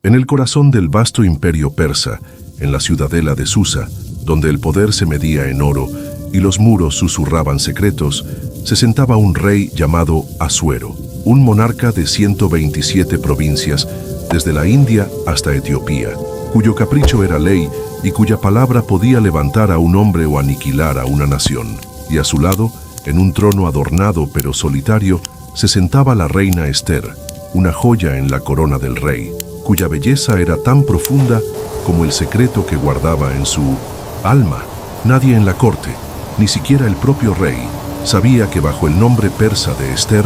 En el corazón del vasto imperio persa, en la ciudadela de Susa, donde el poder se medía en oro y los muros susurraban secretos, se sentaba un rey llamado Asuero, un monarca de 127 provincias, desde la India hasta Etiopía, cuyo capricho era ley y cuya palabra podía levantar a un hombre o aniquilar a una nación. Y a su lado, en un trono adornado pero solitario, se sentaba la reina Esther, una joya en la corona del rey, cuya belleza era tan profunda como el secreto que guardaba en su alma. Nadie en la corte, ni siquiera el propio rey, sabía que bajo el nombre persa de Esther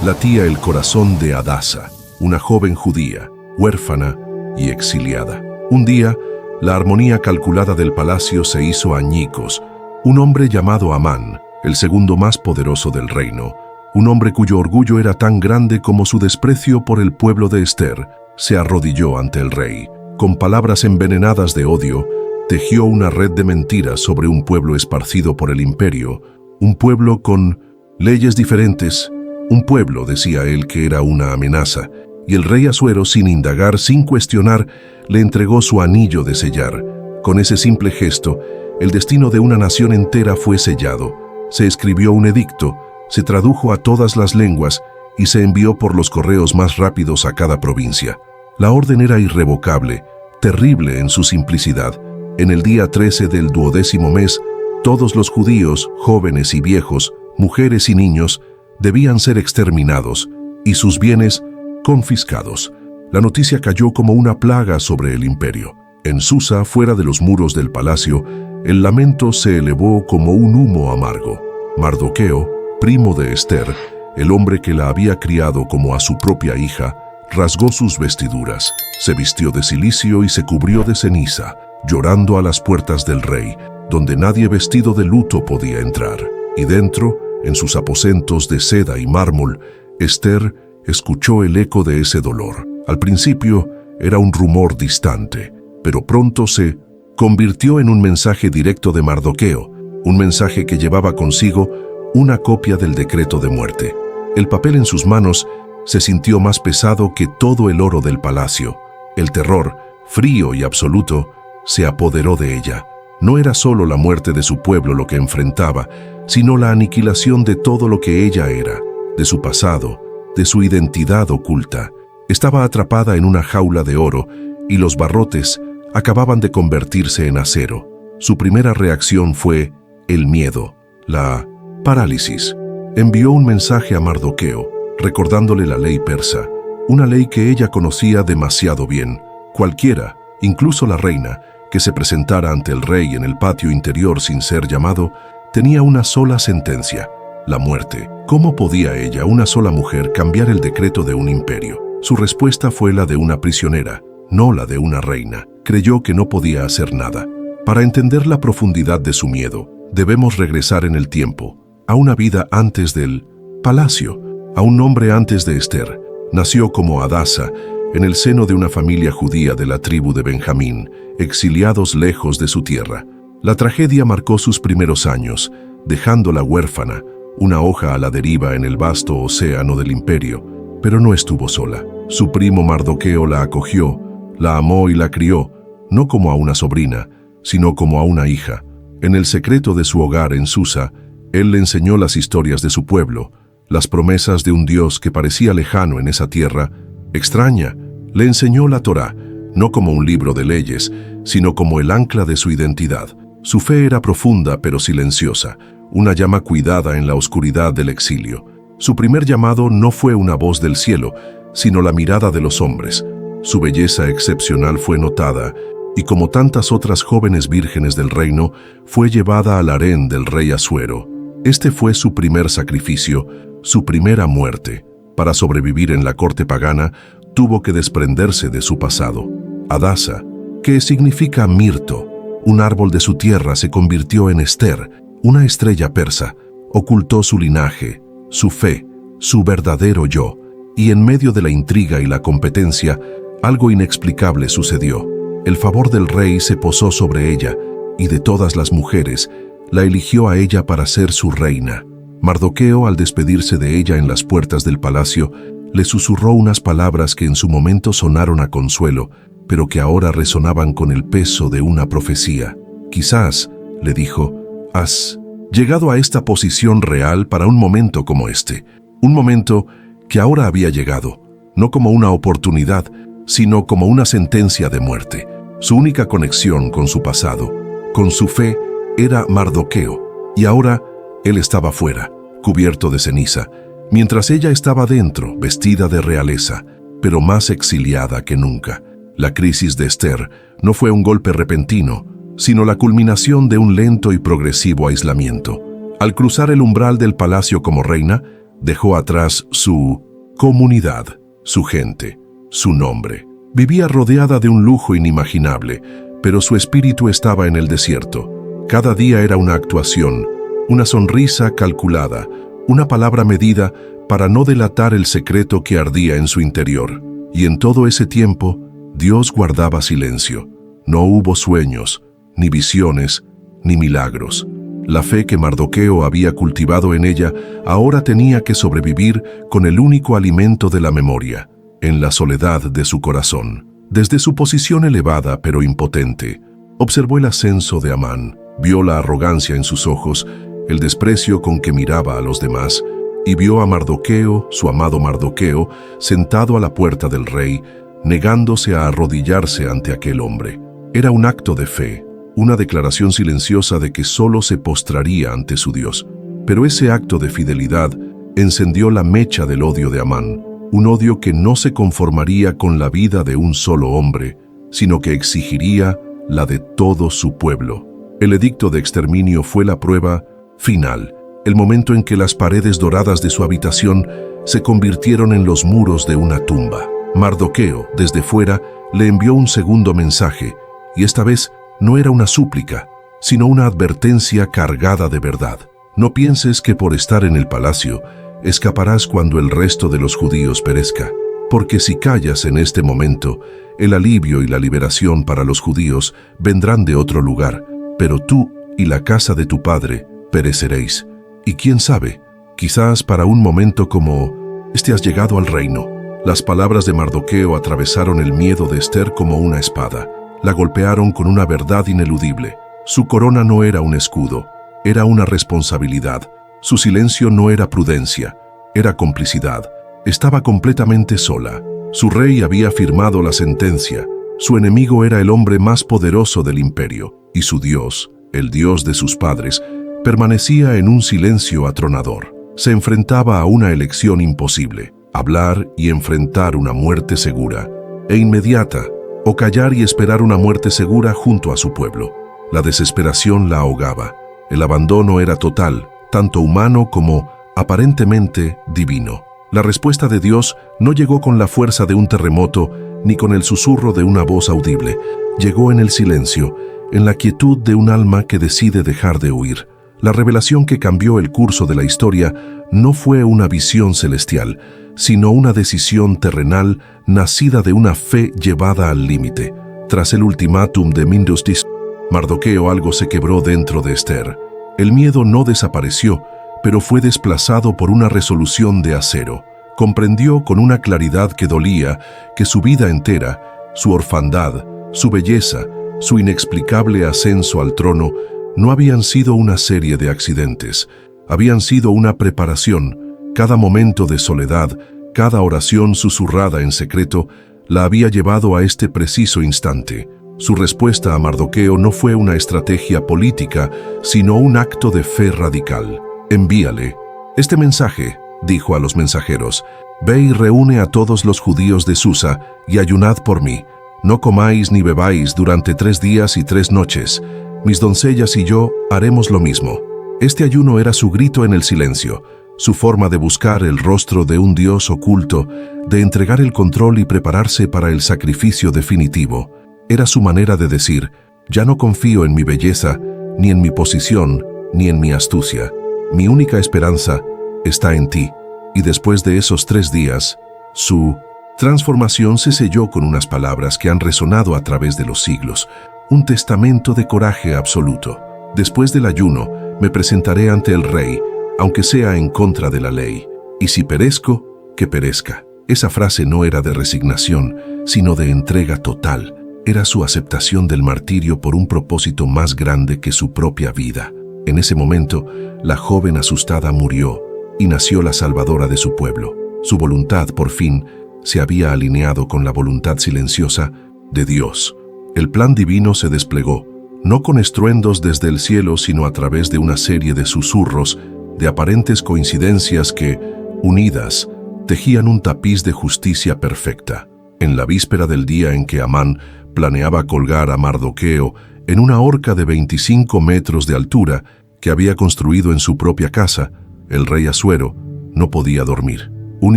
latía el corazón de Hadasa, una joven judía, huérfana y exiliada. Un día, la armonía calculada del palacio se hizo añicos. Un hombre llamado Amán, el segundo más poderoso del reino, un hombre cuyo orgullo era tan grande como su desprecio por el pueblo de Esther, se arrodilló ante el rey. Con palabras envenenadas de odio, tejió una red de mentiras sobre un pueblo esparcido por el imperio, un pueblo con leyes diferentes, un pueblo, decía él, que era una amenaza, y el rey Asuero, sin indagar, sin cuestionar, le entregó su anillo de sellar. Con ese simple gesto, el destino de una nación entera fue sellado. Se escribió un edicto, se tradujo a todas las lenguas y se envió por los correos más rápidos a cada provincia. La orden era irrevocable, terrible en su simplicidad. En el día 13 del 12º mes, todos los judíos, jóvenes y viejos, mujeres y niños, debían ser exterminados y sus bienes confiscados. La noticia cayó como una plaga sobre el imperio. En Susa, fuera de los muros del palacio, el lamento se elevó como un humo amargo. Mardoqueo, primo de Esther, el hombre que la había criado como a su propia hija, rasgó sus vestiduras, se vistió de cilicio y se cubrió de ceniza, llorando a las puertas del rey, donde nadie vestido de luto podía entrar. Y dentro, en sus aposentos de seda y mármol, Esther escuchó el eco de ese dolor. Al principio era un rumor distante, pero pronto se convirtió en un mensaje directo de Mardoqueo, un mensaje que llevaba consigo una copia del decreto de muerte. El papel en sus manos se sintió más pesado que todo el oro del palacio. El terror, frío y absoluto, se apoderó de ella. No era solo la muerte de su pueblo lo que enfrentaba, sino la aniquilación de todo lo que ella era, de su pasado, de su identidad oculta. Estaba atrapada en una jaula de oro y los barrotes acababan de convertirse en acero. Su primera reacción fue el miedo, la parálisis. Envió un mensaje a Mardoqueo, recordándole la ley persa, una ley que ella conocía demasiado bien. Cualquiera, incluso la reina, que se presentara ante el rey en el patio interior sin ser llamado, tenía una sola sentencia: la muerte. ¿Cómo podía ella, una sola mujer, cambiar el decreto de un imperio? Su respuesta fue la de una prisionera, no la de una reina. Creyó que no podía hacer nada. Para entender la profundidad de su miedo, debemos regresar en el tiempo, a una vida antes del palacio, a un nombre antes de Esther. Nació como Hadasa, en el seno de una familia judía de la tribu de Benjamín, exiliados lejos de su tierra. La tragedia marcó sus primeros años, dejándola huérfana, una hoja a la deriva en el vasto océano del imperio. Pero no estuvo sola. Su primo Mardoqueo la acogió, la amó y la crió, no como a una sobrina, sino como a una hija. En el secreto de su hogar en Susa, él le enseñó las historias de su pueblo, las promesas de un Dios que parecía lejano en esa tierra extraña. Le enseñó la Torá, no como un libro de leyes, sino como el ancla de su identidad. Su fe era profunda pero silenciosa, una llama cuidada en la oscuridad del exilio. Su primer llamado no fue una voz del cielo, sino la mirada de los hombres. Su belleza excepcional fue notada, y como tantas otras jóvenes vírgenes del reino, fue llevada al harén del rey Asuero. Este fue su primer sacrificio, su primera muerte. Para sobrevivir en la corte pagana, tuvo que desprenderse de su pasado. Hadasa, que significa mirto, un árbol de su tierra, se convirtió en Esther, una estrella persa. Ocultó su linaje, su fe, su verdadero yo, y en medio de la intriga y la competencia, algo inexplicable sucedió. El favor del rey se posó sobre ella, y de todas las mujeres, la eligió a ella para ser su reina. Mardoqueo, al despedirse de ella en las puertas del palacio, le susurró unas palabras que en su momento sonaron a consuelo, pero que ahora resonaban con el peso de una profecía. Quizás, le dijo, has llegado a esta posición real para un momento como este. Un momento que ahora había llegado, no como una oportunidad, sino como una sentencia de muerte. Su única conexión con su pasado, con su fe, era Mardoqueo, y ahora él estaba fuera, cubierto de ceniza, mientras ella estaba dentro, vestida de realeza, pero más exiliada que nunca. La crisis de Esther no fue un golpe repentino, sino la culminación de un lento y progresivo aislamiento. Al cruzar el umbral del palacio como reina, dejó atrás su comunidad, su gente, su nombre. Vivía rodeada de un lujo inimaginable, pero su espíritu estaba en el desierto. Cada día era una actuación, una sonrisa calculada, una palabra medida para no delatar el secreto que ardía en su interior. Y en todo ese tiempo, Dios guardaba silencio. No hubo sueños, ni visiones, ni milagros. La fe que Mardoqueo había cultivado en ella ahora tenía que sobrevivir con el único alimento de la memoria, en la soledad de su corazón. Desde su posición elevada pero impotente, observó el ascenso de Amán, vio la arrogancia en sus ojos, el desprecio con que miraba a los demás, y vio a Mardoqueo, su amado Mardoqueo, sentado a la puerta del rey, negándose a arrodillarse ante aquel hombre. Era un acto de fe, una declaración silenciosa de que solo se postraría ante su Dios. Pero ese acto de fidelidad encendió la mecha del odio de Amán, un odio que no se conformaría con la vida de un solo hombre, sino que exigiría la de todo su pueblo. El edicto de exterminio fue la prueba final, el momento en que las paredes doradas de su habitación se convirtieron en los muros de una tumba. Mardoqueo, desde fuera, le envió un segundo mensaje, y esta vez no era una súplica, sino una advertencia cargada de verdad. No pienses que por estar en el palacio escaparás cuando el resto de los judíos perezca, porque si callas en este momento, el alivio y la liberación para los judíos vendrán de otro lugar, pero tú y la casa de tu padre pereceréis. Y quién sabe, quizás para un momento como este has llegado al reino. Las palabras de Mardoqueo atravesaron el miedo de Esther como una espada. La golpearon con una verdad ineludible. Su corona no era un escudo, era una responsabilidad. Su silencio no era prudencia, era complicidad. Estaba completamente sola. Su rey había firmado la sentencia. Su enemigo era el hombre más poderoso del imperio, y su Dios, el Dios de sus padres, permanecía en un silencio atronador. Se enfrentaba a una elección imposible: hablar y enfrentar una muerte segura e inmediata, o callar y esperar una muerte segura junto a su pueblo. La desesperación la ahogaba. El abandono era total, tanto humano como aparentemente divino. La respuesta de Dios no llegó con la fuerza de un terremoto ni con el susurro de una voz audible. Llegó en el silencio, en la quietud de un alma que decide dejar de huir. La revelación que cambió el curso de la historia no fue una visión celestial, sino una decisión terrenal nacida de una fe llevada al límite. Tras el ultimátum de Mindustis, Mardoqueo, algo se quebró dentro de Esther. El miedo no desapareció, pero fue desplazado por una resolución de acero. Comprendió con una claridad que dolía que su vida entera, su orfandad, su belleza, su inexplicable ascenso al trono, no habían sido una serie de accidentes, habían sido una preparación. Cada momento de soledad, cada oración susurrada en secreto, la había llevado a este preciso instante. Su respuesta a Mardoqueo no fue una estrategia política, sino un acto de fe radical. Envíale este mensaje, dijo a los mensajeros: ve y reúne a todos los judíos de Susa y ayunad por mí. No comáis ni bebáis durante 3 días y 3 noches. Mis doncellas y yo haremos lo mismo. Este ayuno era su grito en el silencio, su forma de buscar el rostro de un Dios oculto, de entregar el control y prepararse para el sacrificio definitivo. Era su manera de decir: ya no confío en mi belleza, ni en mi posición, ni en mi astucia. Mi única esperanza está en ti. Y después de esos 3 días, su transformación se selló con unas palabras que han resonado a través de los siglos, un testamento de coraje absoluto. Después del ayuno, me presentaré ante el rey, aunque sea en contra de la ley. Y si perezco, que perezca. Esa frase no era de resignación, sino de entrega total. Era su aceptación del martirio por un propósito más grande que su propia vida. En ese momento, la joven asustada murió y nació la salvadora de su pueblo. Su voluntad, por fin, se había alineado con la voluntad silenciosa de Dios. El plan divino se desplegó, no con estruendos desde el cielo, sino a través de una serie de susurros, de aparentes coincidencias que, unidas, tejían un tapiz de justicia perfecta. En la víspera del día en que Amán planeaba colgar a Mardoqueo en una horca de 25 metros de altura que había construido en su propia casa, el rey Asuero no podía dormir. Un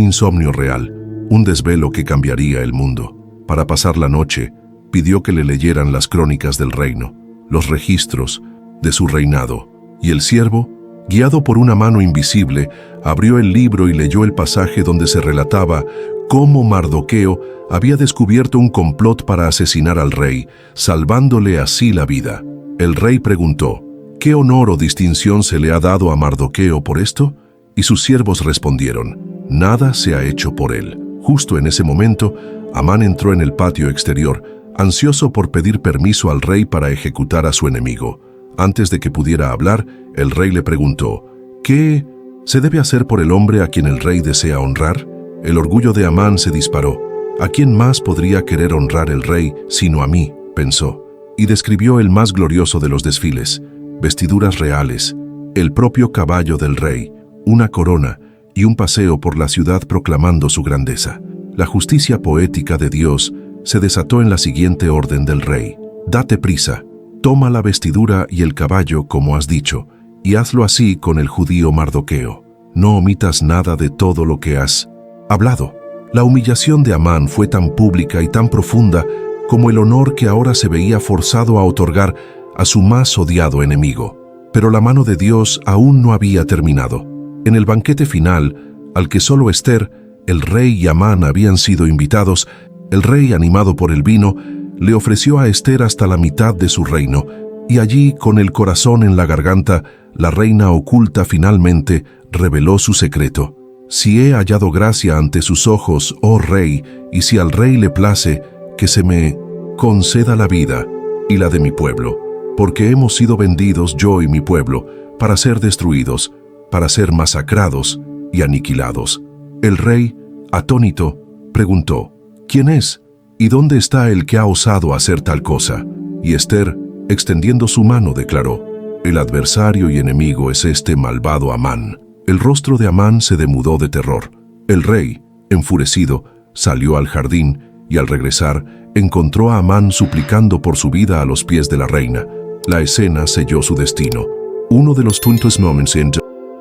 insomnio real, un desvelo que cambiaría el mundo. Para pasar la noche, pidió que le leyeran las crónicas del reino, los registros de su reinado, y el siervo, guiado por una mano invisible, abrió el libro y leyó el pasaje donde se relataba cómo Mardoqueo había descubierto un complot para asesinar al rey, salvándole así la vida. El rey preguntó, ¿qué honor o distinción se le ha dado a Mardoqueo por esto? Y sus siervos respondieron, nada se ha hecho por él. Justo en ese momento, Amán entró en el patio exterior, ansioso por pedir permiso al rey para ejecutar a su enemigo. Antes de que pudiera hablar, el rey le preguntó, ¿qué se debe hacer por el hombre a quien el rey desea honrar? El orgullo de Amán se disparó. ¿A quién más podría querer honrar el rey sino a mí?, pensó, y describió el más glorioso de los desfiles, vestiduras reales, el propio caballo del rey, una corona y un paseo por la ciudad proclamando su grandeza. La justicia poética de Dios se desató en la siguiente orden del rey. Date prisa, toma la vestidura y el caballo como has dicho, y hazlo así con el judío Mardoqueo. No omitas nada de todo lo que has hablado. La humillación de Amán fue tan pública y tan profunda como el honor que ahora se veía forzado a otorgar a su más odiado enemigo. Pero la mano de Dios aún no había terminado. En el banquete final, al que solo Ester, el rey y Amán habían sido invitados, el rey, animado por el vino, le ofreció a Ester hasta la mitad de su reino, y allí, con el corazón en la garganta, la reina oculta finalmente reveló su secreto. Si he hallado gracia ante sus ojos, oh rey, y si al rey le place, que se me conceda la vida y la de mi pueblo, porque hemos sido vendidos yo y mi pueblo, para ser destruidos, para ser masacrados y aniquilados. El rey, atónito, preguntó, ¿quién es? ¿Y dónde está el que ha osado hacer tal cosa? Y Ester, extendiendo su mano, declaró, el adversario y enemigo es este malvado Amán. El rostro de Amán se demudó de terror. El rey, enfurecido, salió al jardín y al regresar encontró a Amán suplicando por su vida a los pies de la reina. La escena selló su destino. Uno de los tuntos moments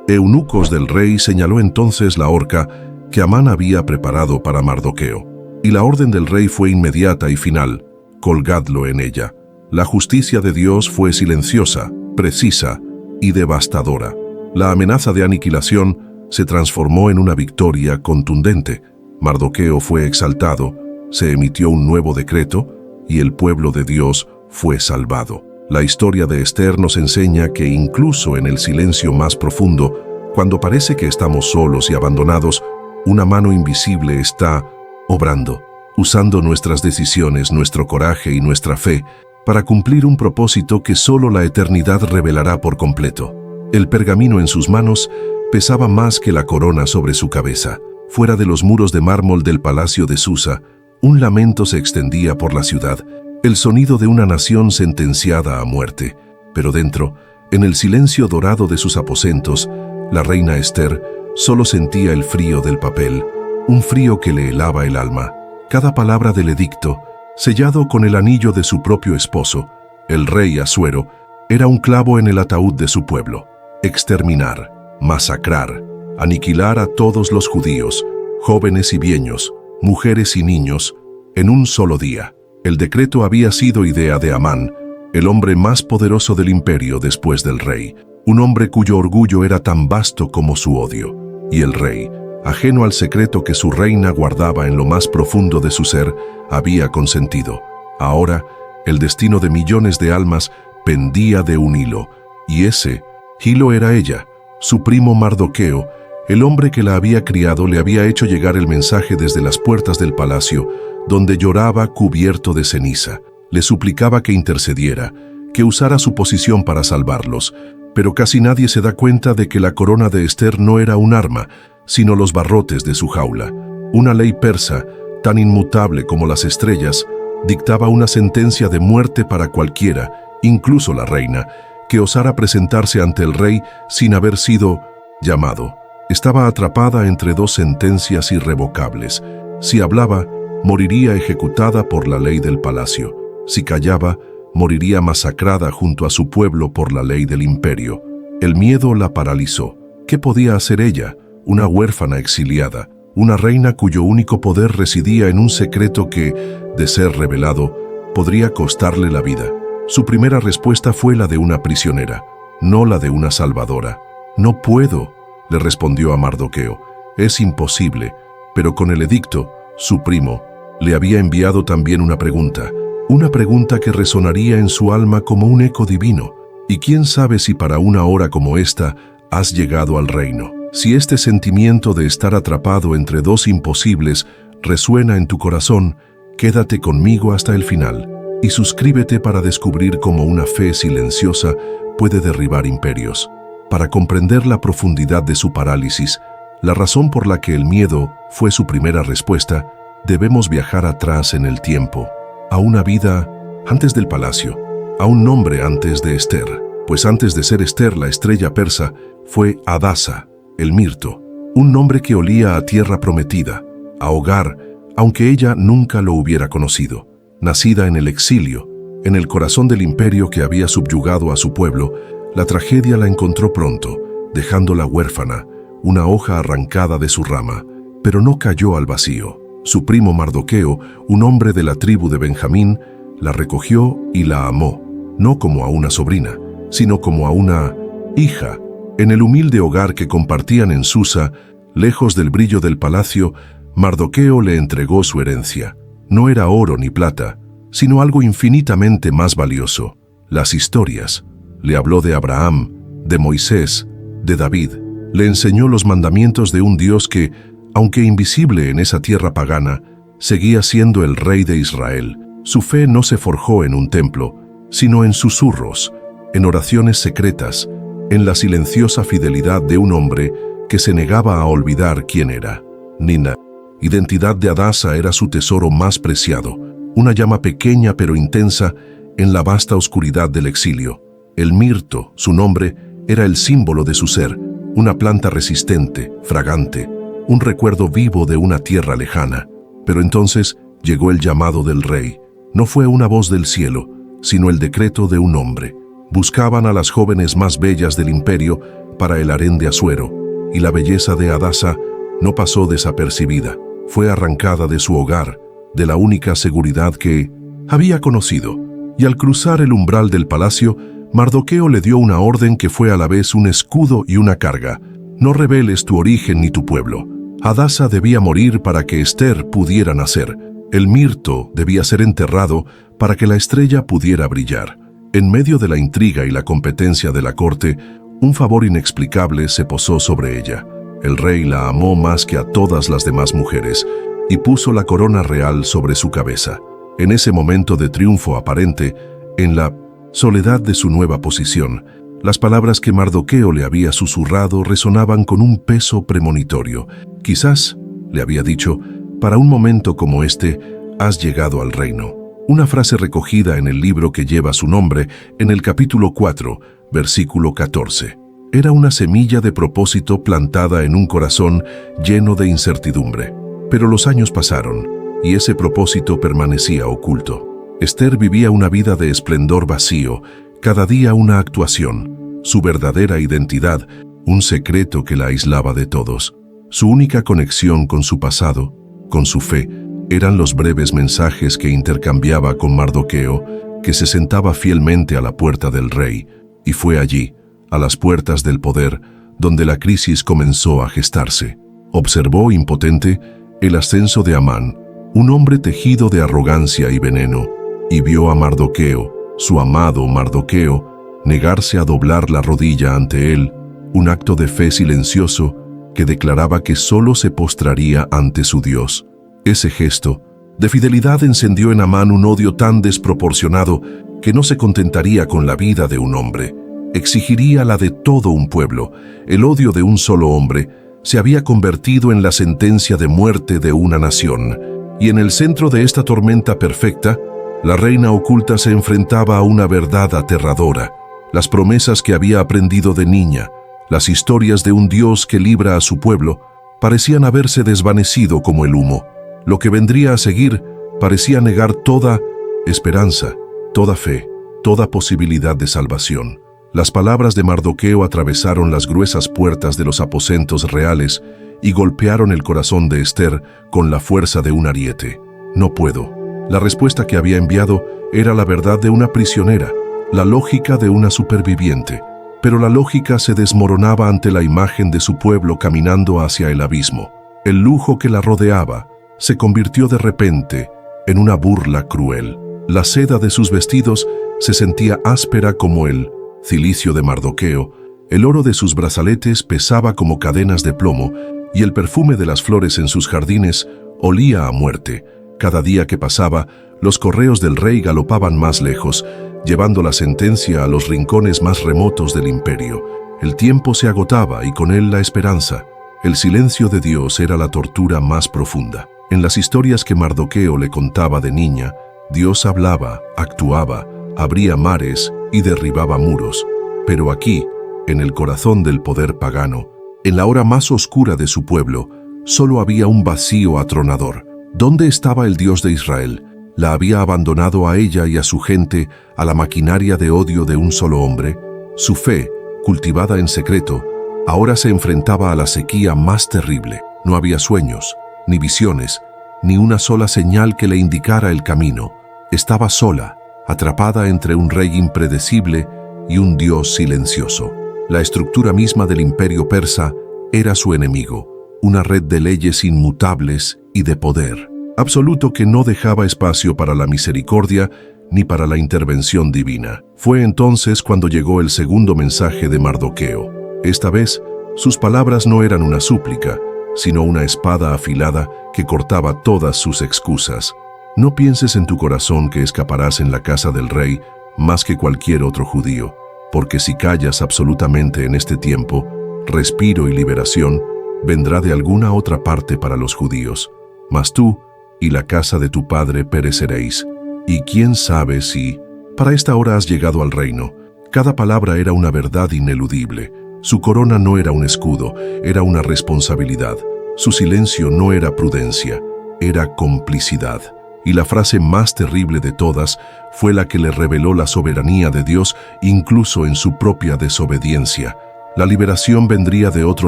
eunucos del rey señaló entonces la horca que Amán había preparado para Mardoqueo, y la orden del rey fue inmediata y final: colgadlo en ella. La justicia de Dios fue silenciosa, precisa y devastadora. La amenaza de aniquilación se transformó en una victoria contundente. Mardoqueo fue exaltado, se emitió un nuevo decreto y el pueblo de Dios fue salvado. La historia de Ester nos enseña que incluso en el silencio más profundo, cuando parece que estamos solos y abandonados, una mano invisible está obrando, usando nuestras decisiones, nuestro coraje y nuestra fe para cumplir un propósito que solo la eternidad revelará por completo. El pergamino en sus manos pesaba más que la corona sobre su cabeza. Fuera de los muros de mármol del palacio de Susa, un lamento se extendía por la ciudad, el sonido de una nación sentenciada a muerte. Pero dentro, en el silencio dorado de sus aposentos, la reina Ester solo sentía el frío del papel, un frío que le helaba el alma. Cada palabra del edicto, sellado con el anillo de su propio esposo, el rey Asuero, era un clavo en el ataúd de su pueblo. Exterminar, masacrar, aniquilar a todos los judíos, jóvenes y vieños, mujeres y niños, en un solo día. El decreto había sido idea de Amán, el hombre más poderoso del imperio después del rey, un hombre cuyo orgullo era tan vasto como su odio. Y el rey, ajeno al secreto que su reina guardaba en lo más profundo de su ser, había consentido. Ahora, el destino de millones de almas pendía de un hilo, y ese hilo era ella, su primo Mardoqueo, El hombre que la había criado le había hecho llegar el mensaje desde las puertas del palacio, donde lloraba cubierto de ceniza. Le suplicaba que intercediera, que usara su posición para salvarlos, pero casi nadie se da cuenta de que la corona de Esther no era un arma, sino los barrotes de su jaula. Una ley persa, tan inmutable como las estrellas, dictaba una sentencia de muerte para cualquiera, incluso la reina, que osara presentarse ante el rey sin haber sido llamado. Estaba atrapada entre dos sentencias irrevocables. Si hablaba, moriría ejecutada por la ley del palacio. Si callaba, moriría masacrada junto a su pueblo por la ley del imperio. El miedo la paralizó. ¿Qué podía hacer ella, una huérfana exiliada, una reina cuyo único poder residía en un secreto que, de ser revelado, podría costarle la vida? Su primera respuesta fue la de una prisionera, no la de una salvadora. «No puedo», le respondió a Mardoqueo. «Es imposible». Pero con el edicto, su primo, le había enviado también una pregunta que resonaría en su alma como un eco divino. «¿Y quién sabe si para una hora como esta has llegado al reino?» Si este sentimiento de estar atrapado entre dos imposibles resuena en tu corazón, quédate conmigo hasta el final y suscríbete para descubrir cómo una fe silenciosa puede derribar imperios. Para comprender la profundidad de su parálisis, la razón por la que el miedo fue su primera respuesta, debemos viajar atrás en el tiempo, a una vida antes del palacio, a un nombre antes de Esther, pues antes de ser Esther la estrella persa, fue Hadasa, el mirto, un nombre que olía a tierra prometida, a hogar, aunque ella nunca lo hubiera conocido. Nacida en el exilio, en el corazón del imperio que había subyugado a su pueblo, la tragedia la encontró pronto, dejándola huérfana, una hoja arrancada de su rama, pero no cayó al vacío. Su primo Mardoqueo, un hombre de la tribu de Benjamín, la recogió y la amó, no como a una sobrina, sino como a una hija. En el humilde hogar que compartían en Susa, lejos del brillo del palacio, Mardoqueo le entregó su herencia. No era oro ni plata, sino algo infinitamente más valioso: las historias. Le habló de Abraham, de Moisés, de David. Le enseñó los mandamientos de un Dios que, aunque invisible en esa tierra pagana, seguía siendo el rey de Israel. Su fe no se forjó en un templo, sino en susurros, en oraciones secretas, en la silenciosa fidelidad de un hombre que se negaba a olvidar quién era. Nina, identidad de Hadasa, era su tesoro más preciado, una llama pequeña pero intensa en la vasta oscuridad del exilio. El mirto, su nombre, era el símbolo de su ser, una planta resistente, fragante, un recuerdo vivo de una tierra lejana. Pero entonces llegó el llamado del rey. No fue una voz del cielo, sino el decreto de un hombre. Buscaban a las jóvenes más bellas del imperio para el harén de Asuero, y la belleza de Hadasa no pasó desapercibida. Fue arrancada de su hogar, de la única seguridad que había conocido, y al cruzar el umbral del palacio, Mardoqueo le dio una orden que fue a la vez un escudo y una carga: no reveles tu origen ni tu pueblo. Hadasa debía morir para que Esther pudiera nacer. El mirto debía ser enterrado para que la estrella pudiera brillar. En medio de la intriga y la competencia de la corte, un favor inexplicable se posó sobre ella. El rey la amó más que a todas las demás mujeres y puso la corona real sobre su cabeza. En ese momento de triunfo aparente, en la soledad de su nueva posición, las palabras que Mardoqueo le había susurrado resonaban con un peso premonitorio. Quizás, le había dicho, para un momento como este, has llegado al reino. Una frase recogida en el libro que lleva su nombre, en el capítulo 4, versículo 14. Era una semilla de propósito plantada en un corazón lleno de incertidumbre. Pero los años pasaron, y ese propósito permanecía oculto. Esther vivía una vida de esplendor vacío, cada día una actuación, su verdadera identidad, un secreto que la aislaba de todos. Su única conexión con su pasado, con su fe, eran los breves mensajes que intercambiaba con Mardoqueo, que se sentaba fielmente a la puerta del rey, y fue allí, a las puertas del poder, donde la crisis comenzó a gestarse. Observó impotente el ascenso de Amán, un hombre tejido de arrogancia y veneno, y vio a Mardoqueo, su amado Mardoqueo, negarse a doblar la rodilla ante él, un acto de fe silencioso que declaraba que solo se postraría ante su Dios. Ese gesto de fidelidad encendió en Amán un odio tan desproporcionado que no se contentaría con la vida de un hombre. Exigiría la de todo un pueblo. El odio de un solo hombre se había convertido en la sentencia de muerte de una nación. Y en el centro de esta tormenta perfecta, la reina oculta se enfrentaba a una verdad aterradora. Las promesas que había aprendido de niña, las historias de un Dios que libra a su pueblo, parecían haberse desvanecido como el humo. Lo que vendría a seguir parecía negar toda esperanza, toda fe, toda posibilidad de salvación. Las palabras de Mardoqueo atravesaron las gruesas puertas de los aposentos reales y golpearon el corazón de Ester con la fuerza de un ariete. No puedo. La respuesta que había enviado era la verdad de una prisionera, la lógica de una superviviente. Pero la lógica se desmoronaba ante la imagen de su pueblo caminando hacia el abismo. El lujo que la rodeaba se convirtió de repente en una burla cruel. La seda de sus vestidos se sentía áspera como el cilicio de Mardoqueo, el oro de sus brazaletes pesaba como cadenas de plomo, y el perfume de las flores en sus jardines olía a muerte. Cada día que pasaba, los correos del rey galopaban más lejos, llevando la sentencia a los rincones más remotos del imperio. El tiempo se agotaba y con él la esperanza. El silencio de Dios era la tortura más profunda. En las historias que Mardoqueo le contaba de niña, Dios hablaba, actuaba, abría mares y derribaba muros. Pero aquí, en el corazón del poder pagano, en la hora más oscura de su pueblo, solo había un vacío atronador. ¿Dónde estaba el Dios de Israel? ¿La había abandonado a ella y a su gente a la maquinaria de odio de un solo hombre? Su fe, cultivada en secreto, ahora se enfrentaba a la sequía más terrible. No había sueños, ni visiones, ni una sola señal que le indicara el camino. Estaba sola, atrapada entre un rey impredecible y un Dios silencioso. La estructura misma del imperio persa era su enemigo, una red de leyes inmutables y de poder absoluto que no dejaba espacio para la misericordia ni para la intervención divina. Fue entonces cuando llegó el segundo mensaje de Mardoqueo. Esta vez, sus palabras no eran una súplica, sino una espada afilada que cortaba todas sus excusas. No pienses en tu corazón que escaparás en la casa del rey más que cualquier otro judío, porque si callas absolutamente en este tiempo, respiro y liberación vendrá de alguna otra parte para los judíos. Mas tú y la casa de tu padre pereceréis. Y quién sabe si, para esta hora has llegado al reino. Cada palabra era una verdad ineludible. Su corona no era un escudo, era una responsabilidad. Su silencio no era prudencia, era complicidad. Y la frase más terrible de todas fue la que le reveló la soberanía de Dios incluso en su propia desobediencia. La liberación vendría de otro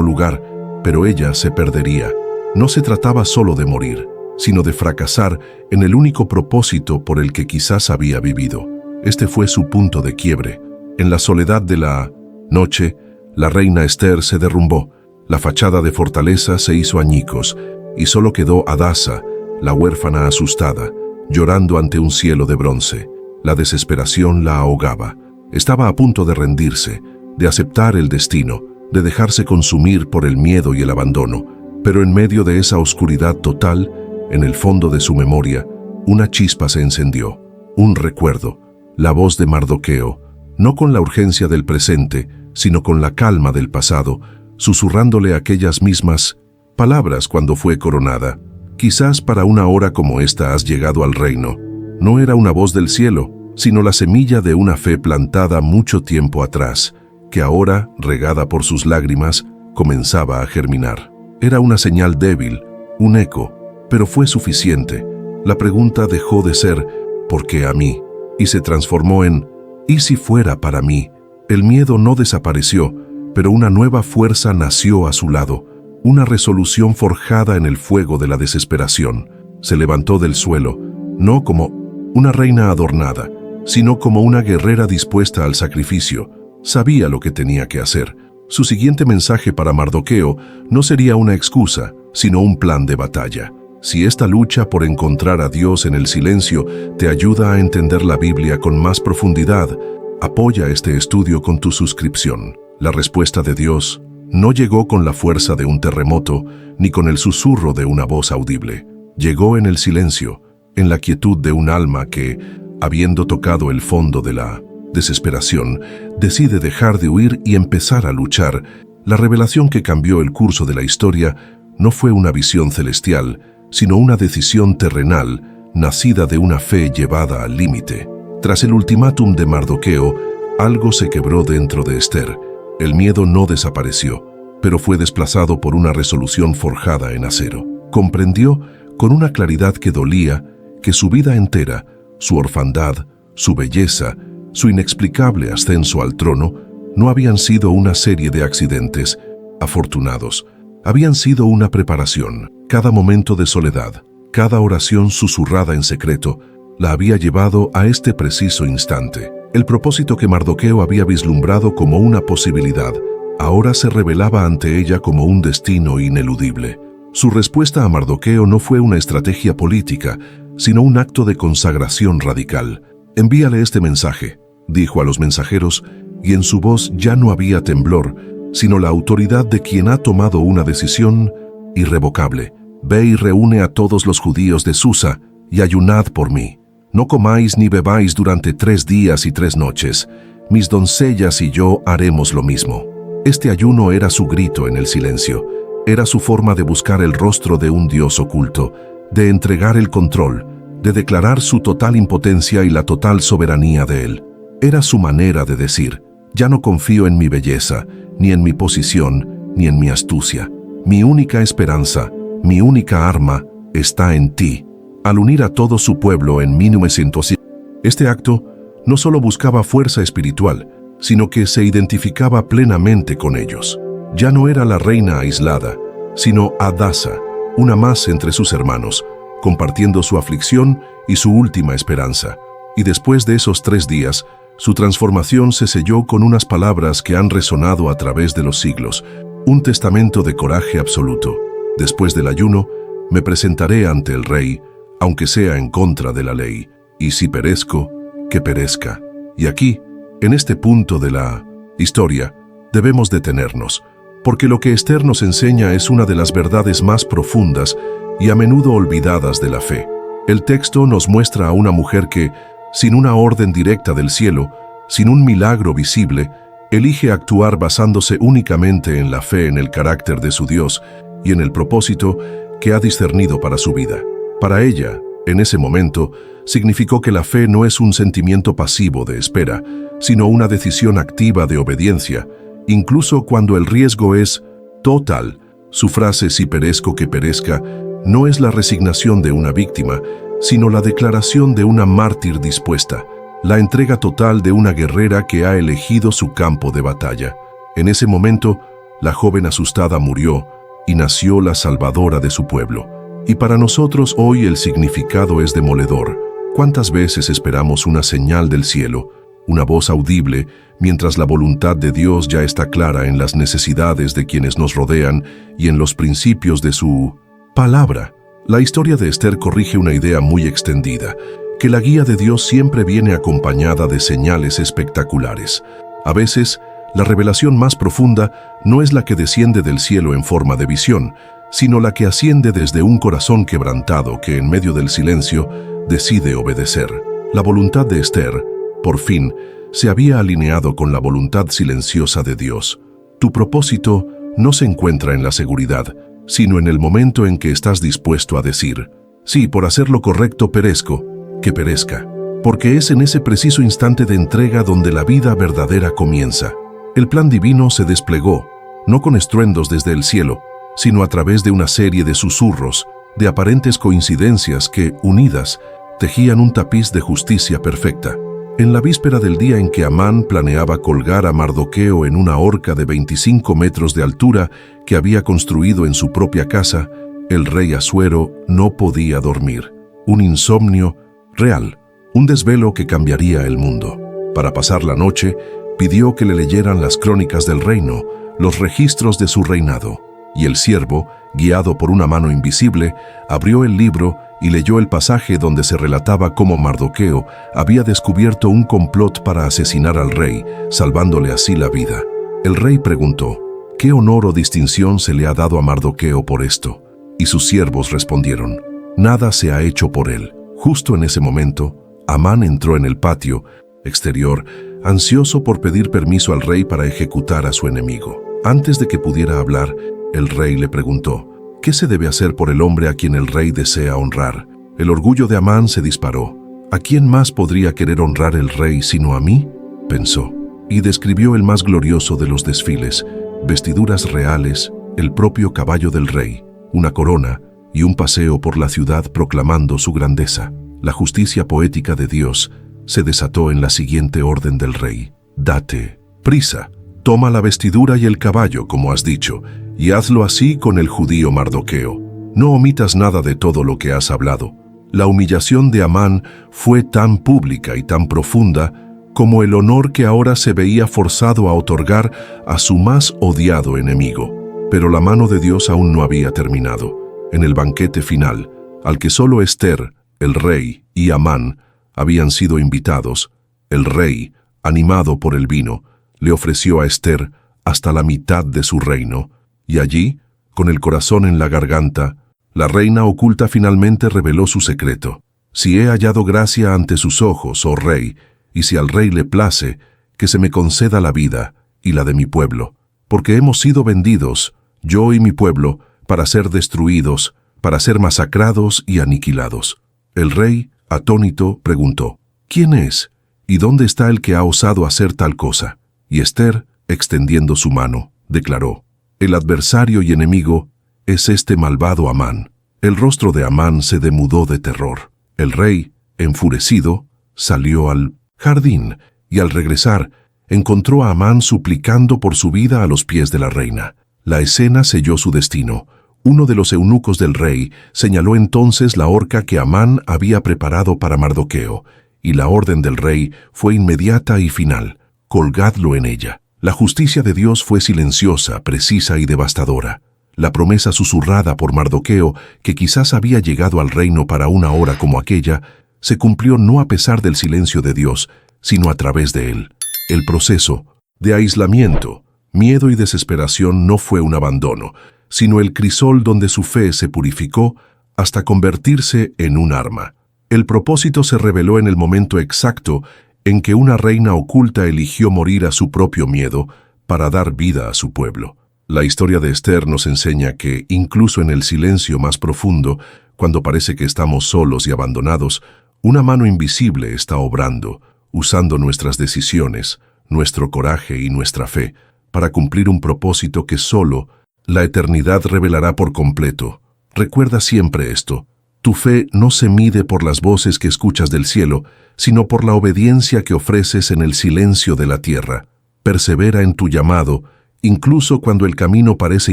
lugar, pero ella se perdería. No se trataba solo de morir, sino de fracasar en el único propósito por el que quizás había vivido. Este fue su punto de quiebre. En la soledad de la noche, la reina Ester se derrumbó, la fachada de fortaleza se hizo añicos, y solo quedó Hadasa, la huérfana asustada, llorando ante un cielo de bronce. La desesperación la ahogaba. Estaba a punto de rendirse, de aceptar el destino, de dejarse consumir por el miedo y el abandono. Pero en medio de esa oscuridad total, en el fondo de su memoria, una chispa se encendió, un recuerdo, la voz de Mardoqueo, no con la urgencia del presente, sino con la calma del pasado, susurrándole aquellas mismas palabras cuando fue coronada. Quizás para una hora como esta has llegado al reino. No era una voz del cielo, sino la semilla de una fe plantada mucho tiempo atrás, que ahora, regada por sus lágrimas, comenzaba a germinar. Era una señal débil, un eco, pero fue suficiente. La pregunta dejó de ser ¿por qué a mí? Y se transformó en ¿y si fuera para mí? El miedo no desapareció, pero una nueva fuerza nació a su lado, una resolución forjada en el fuego de la desesperación. Se levantó del suelo, no como una reina adornada, sino como una guerrera dispuesta al sacrificio. Sabía lo que tenía que hacer. Su siguiente mensaje para Mardoqueo no sería una excusa, sino un plan de batalla. Si esta lucha por encontrar a Dios en el silencio te ayuda a entender la Biblia con más profundidad, apoya este estudio con tu suscripción. La respuesta de Dios No llegó con la fuerza de un terremoto, ni con el susurro de una voz audible. Llegó en el silencio, en la quietud de un alma que, habiendo tocado el fondo de la desesperación, decide dejar de huir y empezar a luchar. La revelación que cambió el curso de la historia no fue una visión celestial, sino una decisión terrenal, nacida de una fe llevada al límite. Tras el ultimátum de Mardoqueo, algo se quebró dentro de Esther. El miedo no desapareció, pero fue desplazado por una resolución forjada en acero. Comprendió, con una claridad que dolía, que su vida entera, su orfandad, su belleza, su inexplicable ascenso al trono, no habían sido una serie de accidentes afortunados, habían sido una preparación. Cada momento de soledad, cada oración susurrada en secreto, la había llevado a este preciso instante. El propósito que Mardoqueo había vislumbrado como una posibilidad, ahora se revelaba ante ella como un destino ineludible. Su respuesta a Mardoqueo no fue una estrategia política, sino un acto de consagración radical. «Envíale este mensaje», dijo a los mensajeros, y en su voz ya no había temblor, sino la autoridad de quien ha tomado una decisión irrevocable. «Ve y reúne a todos los judíos de Susa, y ayunad por mí. No comáis ni bebáis durante 3 días y 3 noches. Mis doncellas y yo haremos lo mismo». Este ayuno era su grito en el silencio. Era su forma de buscar el rostro de un Dios oculto, de entregar el control, de declarar su total impotencia y la total soberanía de Él. Era su manera de decir: «Ya no confío en mi belleza, ni en mi posición, ni en mi astucia. Mi única esperanza, mi única arma, está en ti». Al unir a todo su pueblo en 1900, este acto no solo buscaba fuerza espiritual, sino que se identificaba plenamente con ellos. Ya no era la reina aislada, sino Adasa, una más entre sus hermanos, compartiendo su aflicción y su última esperanza. Y después de esos 3 días, su transformación se selló con unas palabras que han resonado a través de los siglos, un testamento de coraje absoluto. «Después del ayuno, me presentaré ante el rey, aunque sea en contra de la ley, y si perezco, que perezca». Y aquí, en este punto de la historia, debemos detenernos, porque lo que Esther nos enseña es una de las verdades más profundas y a menudo olvidadas de la fe. El texto nos muestra a una mujer que, sin una orden directa del cielo, sin un milagro visible, elige actuar basándose únicamente en la fe en el carácter de su Dios y en el propósito que ha discernido para su vida. Para ella, en ese momento, significó que la fe no es un sentimiento pasivo de espera, sino una decisión activa de obediencia, incluso cuando el riesgo es total. Su frase «si perezco, que perezca» no es la resignación de una víctima, sino la declaración de una mártir dispuesta, la entrega total de una guerrera que ha elegido su campo de batalla. En ese momento, la joven asustada murió y nació la salvadora de su pueblo. Y para nosotros hoy el significado es demoledor. ¿Cuántas veces esperamos una señal del cielo, una voz audible, mientras la voluntad de Dios ya está clara en las necesidades de quienes nos rodean y en los principios de su palabra? La historia de Esther corrige una idea muy extendida, que la guía de Dios siempre viene acompañada de señales espectaculares. A veces, la revelación más profunda no es la que desciende del cielo en forma de visión, sino la que asciende desde un corazón quebrantado que en medio del silencio decide obedecer. La voluntad de Esther, por fin, se había alineado con la voluntad silenciosa de Dios. Tu propósito no se encuentra en la seguridad, sino en el momento en que estás dispuesto a decir: «Sí, por hacer lo correcto perezco, que perezca», porque es en ese preciso instante de entrega donde la vida verdadera comienza. El plan divino se desplegó, no con estruendos desde el cielo, sino a través de una serie de susurros, de aparentes coincidencias que, unidas, tejían un tapiz de justicia perfecta. En la víspera del día en que Amán planeaba colgar a Mardoqueo en una horca de 25 metros de altura que había construido en su propia casa, el rey Asuero no podía dormir. Un insomnio real, un desvelo que cambiaría el mundo. Para pasar la noche, pidió que le leyeran las crónicas del reino, los registros de su reinado. Y el siervo, guiado por una mano invisible, abrió el libro y leyó el pasaje donde se relataba cómo Mardoqueo había descubierto un complot para asesinar al rey, salvándole así la vida. El rey preguntó: ¿qué honor o distinción se le ha dado a Mardoqueo por esto? Y sus siervos respondieron, nada se ha hecho por él. Justo en ese momento, Amán entró en el patio exterior, ansioso por pedir permiso al rey para ejecutar a su enemigo. Antes de que pudiera hablar, el rey le preguntó, ¿qué se debe hacer por el hombre a quien el rey desea honrar? El orgullo de Amán se disparó. ¿A quién más podría querer honrar el rey sino a mí?, pensó, y describió el más glorioso de los desfiles, vestiduras reales, el propio caballo del rey, una corona y un paseo por la ciudad proclamando su grandeza. La justicia poética de Dios se desató en la siguiente orden del rey. Date prisa, toma la vestidura y el caballo, como has dicho, y hazlo así con el judío Mardoqueo. No omitas nada de todo lo que has hablado. La humillación de Amán fue tan pública y tan profunda como el honor que ahora se veía forzado a otorgar a su más odiado enemigo. Pero la mano de Dios aún no había terminado. En el banquete final, al que solo Ester, el rey y Amán habían sido invitados, el rey, animado por el vino, le ofreció a Ester hasta la mitad de su reino, y allí, con el corazón en la garganta, la reina oculta finalmente reveló su secreto. Si he hallado gracia ante sus ojos, oh rey, y si al rey le place, que se me conceda la vida y la de mi pueblo, porque hemos sido vendidos, yo y mi pueblo, para ser destruidos, para ser masacrados y aniquilados. El rey, atónito, preguntó, ¿quién es? ¿Y dónde está el que ha osado hacer tal cosa? Y Ester, extendiendo su mano, declaró, el adversario y enemigo es este malvado Amán. El rostro de Amán se demudó de terror. El rey, enfurecido, salió al jardín y al regresar encontró a Amán suplicando por su vida a los pies de la reina. La escena selló su destino. Uno de los eunucos del rey señaló entonces la horca que Amán había preparado para Mardoqueo, y la orden del rey fue inmediata y final: colgadlo en ella. La justicia de Dios fue silenciosa, precisa y devastadora. La promesa susurrada por Mardoqueo, que quizás había llegado al reino para una hora como aquella, se cumplió no a pesar del silencio de Dios, sino a través de él. El proceso de aislamiento, miedo y desesperación no fue un abandono, sino el crisol donde su fe se purificó hasta convertirse en un arma. El propósito se reveló en el momento exacto en que una reina oculta eligió morir a su propio miedo para dar vida a su pueblo. La historia de Ester nos enseña que, incluso en el silencio más profundo, cuando parece que estamos solos y abandonados, una mano invisible está obrando, usando nuestras decisiones, nuestro coraje y nuestra fe, para cumplir un propósito que solo la eternidad revelará por completo. Recuerda siempre esto: tu fe no se mide por las voces que escuchas del cielo, sino por la obediencia que ofreces en el silencio de la tierra. Persevera en tu llamado, incluso cuando el camino parece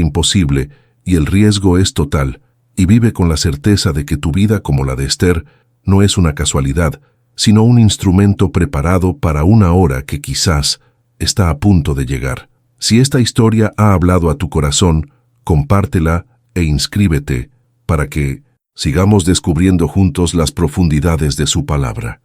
imposible y el riesgo es total, y vive con la certeza de que tu vida, como la de Ester, no es una casualidad, sino un instrumento preparado para una hora que quizás está a punto de llegar. Si esta historia ha hablado a tu corazón, compártela e inscríbete para que sigamos descubriendo juntos las profundidades de su palabra.